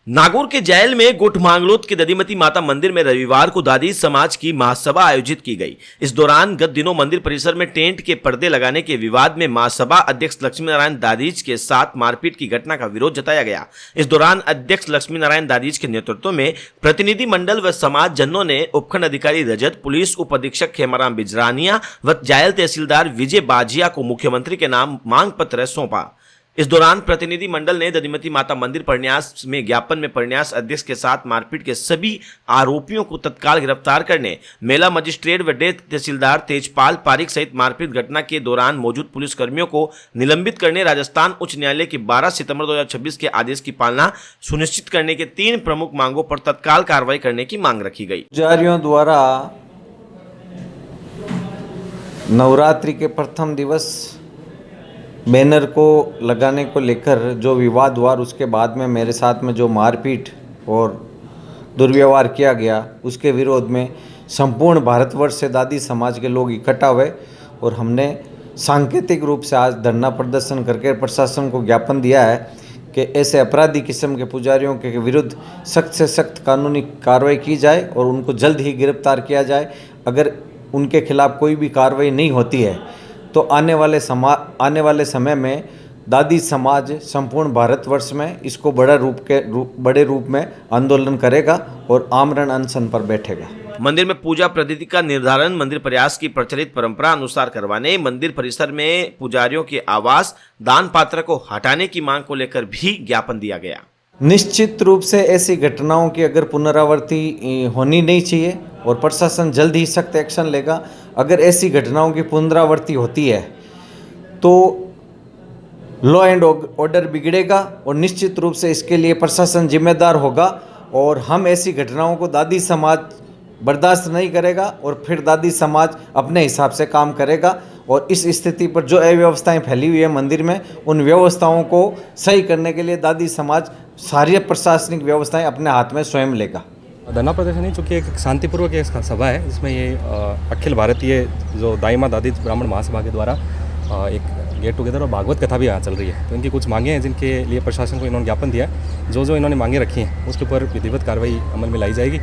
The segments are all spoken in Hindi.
नागौर के जैल में गोठमांगलोद के दधिमती माता मंदिर में रविवार को दादी समाज की महासभा आयोजित की गई। इस दौरान गत दिनों मंदिर परिसर में टेंट के पर्दे लगाने के विवाद में महासभा अध्यक्ष लक्ष्मी नारायण दादीज के साथ मारपीट की घटना का विरोध जताया गया। इस दौरान अध्यक्ष लक्ष्मी नारायण दादीज के नेतृत्व में प्रतिनिधि मंडल व समाज जनों ने उपखंड अधिकारी रजत, पुलिस उप अधीक्षक खेमाराम बिजरानिया व जायल तहसीलदार विजय बाजिया को मुख्यमंत्री के नाम मांग पत्र सौंपा। इस दौरान प्रतिनिधि मंडल ने दधिमती माता मंदिर परन्यास में ज्ञापन में परन्यास अध्यक्ष के साथ मारपीट के सभी आरोपियों को तत्काल गिरफ्तार करने, मेला मजिस्ट्रेट व डे तहसीलदार तेजपाल पारिक सहित मारपीट घटना के दौरान मौजूद पुलिसकर्मियों को निलंबित करने, राजस्थान उच्च न्यायालय की 12 सितंबर 2026 के आदेश की पालना सुनिश्चित करने के 3 प्रमुख मांगों पर तत्काल कार्रवाई करने की मांग रखी गई। पुजारियों द्वारा नवरात्रि के प्रथम दिवस बैनर को लगाने को लेकर जो विवाद हुआ, उसके बाद में मेरे साथ में जो मारपीट और दुर्व्यवहार किया गया, उसके विरोध में संपूर्ण भारतवर्ष से दादी समाज के लोग इकट्ठा हुए और हमने सांकेतिक रूप से आज धरना प्रदर्शन करके प्रशासन को ज्ञापन दिया है कि ऐसे अपराधी किस्म के पुजारियों के विरुद्ध सख्त से सख्त कानूनी कार्रवाई की जाए और उनको जल्द ही गिरफ्तार किया जाए। अगर उनके खिलाफ कोई भी कार्रवाई नहीं होती है तो आने वाले समय में दादी समाज संपूर्ण भारतवर्ष में इसको बड़े रूप में आंदोलन करेगा और आमरण अनशन पर बैठेगा। मंदिर में पूजा पद्धति का निर्धारण मंदिर प्रयास की प्रचलित परंपरा अनुसार करवाने, मंदिर परिसर में पुजारियों के आवास दान पात्र को हटाने की मांग को लेकर भी ज्ञापन दिया गया। निश्चित रूप से ऐसी घटनाओं की अगर पुनरावृत्ति होनी नहीं चाहिए और प्रशासन जल्द ही सख्त एक्शन लेगा। अगर ऐसी घटनाओं की पुनरावृत्ति होती है तो लॉ एंड ऑर्डर बिगड़ेगा और निश्चित रूप से इसके लिए प्रशासन जिम्मेदार होगा और हम ऐसी घटनाओं को दादी समाज बर्दाश्त नहीं करेगा और फिर दादी समाज अपने हिसाब से काम करेगा और इस स्थिति पर जो अव्यवस्थाएं फैली हुई है मंदिर में, उन व्यवस्थाओं को सही करने के लिए दादी समाज सारी प्रशासनिक व्यवस्थाएं अपने हाथ में स्वयं लेगा। धरना प्रदर्शन नहीं, चूँकि एक शांतिपूर्वक एक सभा है, जिसमें ये अखिल भारतीय जो दाई माँ दादी ब्राह्मण महासभा के द्वारा एक गेट टुगेदर और भागवत कथा भी यहाँ चल रही है। तो इनकी कुछ मांगे हैं जिनके लिए प्रशासन को इन्होंने ज्ञापन दिया है। जो इन्होंने मांगे रखी हैं उसके ऊपर विधिवत कार्रवाई अमल में लाई जाएगी।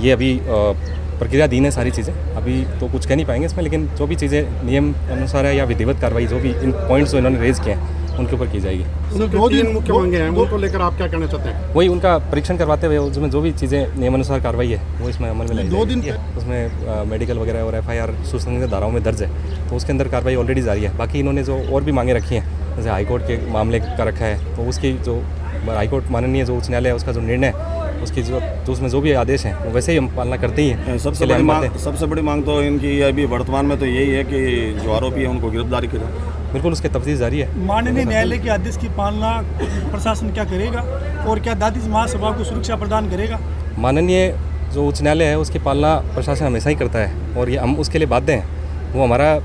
ये अभी प्रक्रियाधीन है सारी चीज़ें, अभी तो कुछ कह नहीं पाएंगे इसमें, लेकिन जो भी चीज़ें नियम अनुसार है या विधिवत कार्रवाई जो भी इन पॉइंट्स जो इन्होंने रेज किए हैं उनके ऊपर की जाएगी। 2 दिन मुख्य मांगे हैं, उनको लेकर आप क्या कहना चाहते हैं? वही उनका परीक्षण करवाते हुए उसमें जो भी चीज़ें नियमानुसार कार्रवाई है वो इसमें अमल में लाई 2 दिन जाएगी। उसमें मेडिकल वगैरह और FIR सुसंगत धाराओं में दर्ज है, तो उसके अंदर कार्रवाई ऑलरेडी जारी है। बाकी इन्होंने जो और भी मांगे रखी हैं, जैसे हाईकोर्ट के मामले का रखा है, तो उसकी जो हाईकोर्ट माननीय जो उच्च न्यायालय है उसका जो निर्णय है उसकी जो उसमें जो भी आदेश हैं वो वैसे ही हम पालना करते ही हैं। सबसे बड़ी मांग तो इनकी अभी वर्तमान में तो यही है कि जो आरोपी है उनको गिरफ्तारी करें। बिल्कुल, उसकी तफ्तीश जारी है। माननीय न्यायालय के आदेश की पालना प्रशासन क्या करेगा और क्या दादी महासभा को सुरक्षा प्रदान करेगा? माननीय जो उच्च न्यायालय है उसकी पालना प्रशासन हमेशा ही करता है और ये हम उसके लिए बाध्य हैं। वो हमारा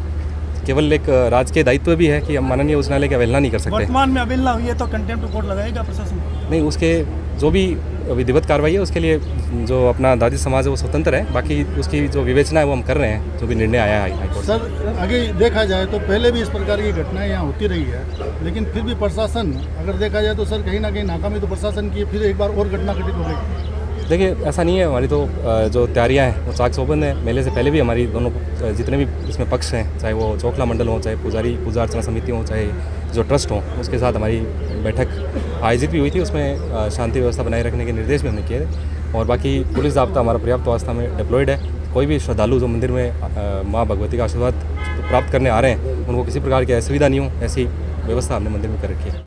केवल एक राजकीय दायित्व भी है कि हम माननीय उच्च न्यायालय की अवहेलना नहीं कर सकते। वर्तमान में अवहेलना हुई है तो कंटेम्प्ट कोर्ट लगाएगा प्रशासन? नहीं, उसके जो भी विधिवत कार्रवाई है उसके लिए जो अपना दादी समाज है वो स्वतंत्र है। बाकी उसकी जो विवेचना है वो हम कर रहे हैं, जो भी निर्णय आया है हाईकोर्ट। सर, आगे देखा जाए तो पहले भी इस प्रकार की घटनाएं यहाँ होती रही है, लेकिन फिर भी प्रशासन अगर देखा जाए तो सर कहीं ना कहीं नाकामी तो प्रशासन की फिर एक बार और घटना घटित हो गई। देखिए, ऐसा नहीं है, हमारी तो जो तैयारियां हैं वो चाक चौबंद है। मेले से पहले भी हमारी दोनों जितने भी इसमें पक्ष हैं, चाहे वो चौखला मंडल हो, चाहे पूजा अर्चना समिति हो, चाहे जो ट्रस्ट हो, उसके साथ हमारी बैठक आयोजित भी हुई थी। उसमें शांति व्यवस्था बनाए रखने के निर्देश भी हमने किए थे और बाकी पुलिस ज़ाब्ता हमारा पर्याप्त अवस्था में डिप्लॉयड है। कोई भी श्रद्धालु जो मंदिर में माँ भगवती का आशीर्वाद प्राप्त करने आ रहे हैं उनको किसी प्रकार की असुविधा नहीं हो, ऐसी व्यवस्था हमने मंदिर में कर रखी है।